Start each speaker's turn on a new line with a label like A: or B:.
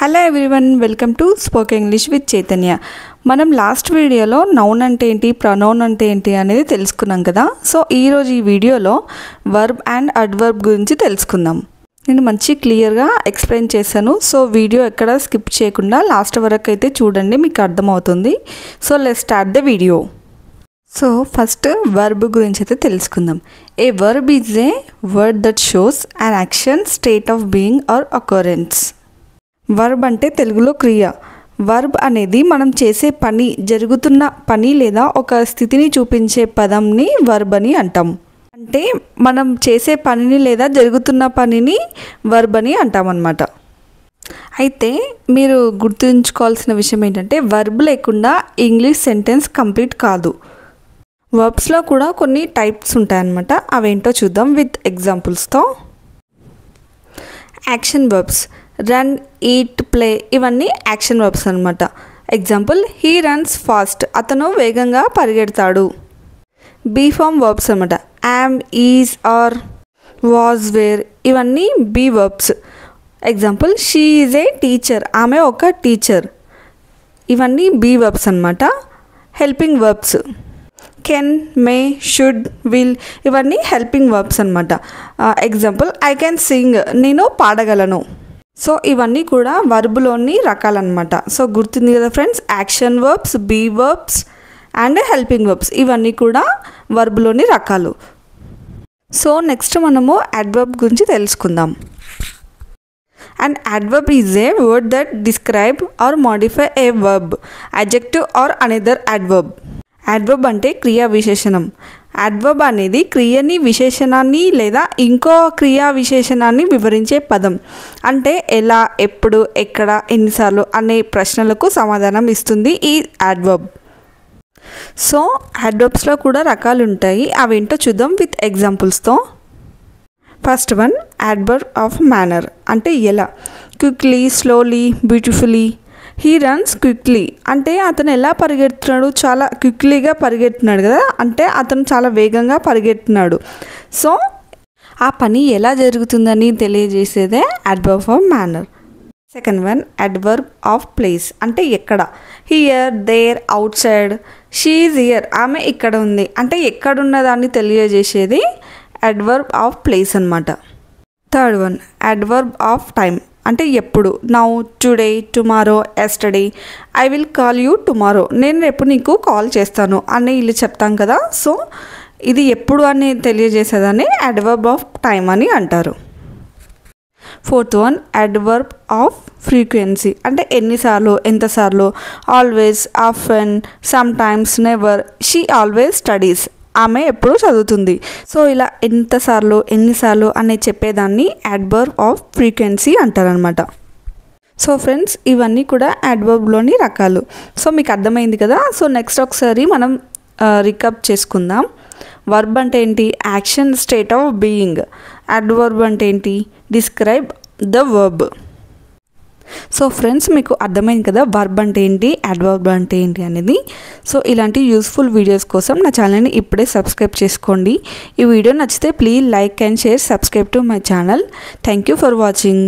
A: Hello everyone, welcome to spoken English with Chaitanya. మనం last వీడియోలో noun అంటే ఏంటి, ప్రొనౌన్ అంటే ఏంటి అనేది తెలుసుకున్నాం కదా. సో ఈరోజు ఈ వీడియోలో వర్బ్ అండ్ అడ్వర్బ్ గురించి తెలుసుకుందాం. నేను మంచి క్లియర్గా ఎక్స్ప్లెయిన్ చేశాను. సో వీడియో ఎక్కడ స్కిప్ చేయకుండా లాస్ట్ వరకు అయితే చూడండి, మీకు అర్థమవుతుంది. So let's start the video. So first verb గురించి అయితే తెలుసుకుందాం. A verb is a word that shows an action, state of being or occurrence. Verb అంటే తెలుగులో క్రియ. వర్బ్ అనేది మనం చేసే పని, జరుగుతున్న పని లేదా ఒక స్థితిని చూపించే పదంని వర్బ్ అని అంటాం. అంటే మనం చేసే పనిని లేదా జరుగుతున్న పనిని వర్బ్ అని అంటాం అన్నమాట. అయితే మీరు గుర్తుంచుకోవాల్సిన విషయం ఏంటంటే వర్బ్ లేకుండా ఇంగ్లీష్ సెంటెన్స్ కంప్లీట్ కాదు. వర్బ్స్లో కూడా కొన్ని టైప్స్ ఉంటాయన్నమాట. అవేంటో చూద్దాం విత్ ఎగ్జాంపుల్స్తో. Action verbs, run, eat, play, ఇవన్నీ యాక్షన్ వర్బ్స్ అనమాట. ఎగ్జాంపుల్, హీ రన్స్ ఫాస్ట్, అతను వేగంగా పరిగెడతాడు. బీ ఫామ్ వర్బ్స్ అనమాట. Am, is, are, was, were, ఇవన్నీ be verbs. Example, she is a teacher, ఆమె ఒక టీచర్. ఇవన్నీ బీ వర్బ్స్ అనమాట. Helping verbs, can, may, should, will, ఇవన్నీ హెల్పింగ్ వర్బ్స్ అనమాట. ఎగ్జాంపుల్, ఐ కెన్ సింగ్, నేను పాడగలను. సో ఇవన్నీ కూడా వర్బ్లోని రకాలన్నమాట. సో గుర్తుంది కదా friends, action verbs, be verbs and helping verbs, ఇవన్నీ కూడా వర్బ్లోని రకాలు. సో నెక్స్ట్ మనము అడ్వర్బ్ గురించి తెలుసుకుందాం. And adverb is a word that describe or modify a verb, adjective or another adverb. Adverb అంటే క్రియా విశేషణం. అడ్వర్బ్ అనేది క్రియని, విశేషణాన్ని లేదా ఇంకో క్రియా విశేషణాన్ని వివరించే పదం. అంటే ఎలా, ఎప్పుడు, ఎక్కడ, ఎన్నిసార్లు అనే ప్రశ్నలకు సమాధానం ఇస్తుంది ఈ అడ్వర్బ్. సో అడ్వర్బ్స్లో కూడా రకాలు ఉంటాయి. అవేంటో చూద్దాం విత్ ఎగ్జాంపుల్స్తో. First one, adverb of manner, అంటే ఎలా. Quickly, slowly, beautifully. He runs quickly అంటే అతను ఎలా పరిగెడుతున్నాడు, చాలా క్విక్లీగా పరిగెడుతున్నాడు కదా, అంటే అతను చాలా వేగంగా పరిగెడుతున్నాడు. సో ఆ పని ఎలా జరుగుతుందని తెలియజేసేదే adverb of manner. Second one, adverb of place, అంటే ఎక్కడ. Here, there, outside. She is here, ఆమె ఇక్కడ ఉంది, అంటే ఎక్కడున్నదాన్ని తెలియజేసేది అడ్వర్బ్ ఆఫ్ ప్లేస్ అన్నమాట. Third one, adverb of time, అంటే ఎప్పుడు. Now, today, tomorrow, yesterday. I will call you tomorrow, నేను రేపు నీకు కాల్ చేస్తాను అని ఇల్లు చెప్తాం కదా. సో ఇది ఎప్పుడు అని తెలియజేసేదాన్ని అడ్వర్బ్ ఆఫ్ టైం అని అంటారు. Fourth one, adverb of frequency, అంటే ఎన్నిసార్లు, ఎంతసార్లు. Always, often, sometimes, never. She always studies, ఆమె ఎప్పుడు చదువుతుంది. సో ఇలా ఎంతసార్లు, ఎన్నిసార్లు అనే చెప్పేదాన్ని అడ్వర్బ్ ఆఫ్ ఫ్రీక్వెన్సీ అంటారనమాట. సో ఫ్రెండ్స్, ఇవన్నీ కూడా అడ్వర్బ్లోని రకాలు. సో మీకు అర్థమైంది కదా. సో నెక్స్ట్ ఒకసారి మనం రికాప్ చేసుకుందాం. వర్బ్ అంటే ఏంటి, action, state of being. Adverb అంటే ఏంటి, describe the verb. So friends, మీకు అర్థమైంది కదా వర్బ్ అంటే ఏంటి, అడ్వర్బ్ అంటే ఏంటి అనేది. సో ఇలాంటి యూస్ఫుల్ వీడియోస్ కోసం నా ఛానల్ని ఇప్పుడే సబ్స్క్రైబ్ చేసుకోండి. ఈ వీడియో నచ్చితే please like and share, subscribe to my channel. Thank you for watching.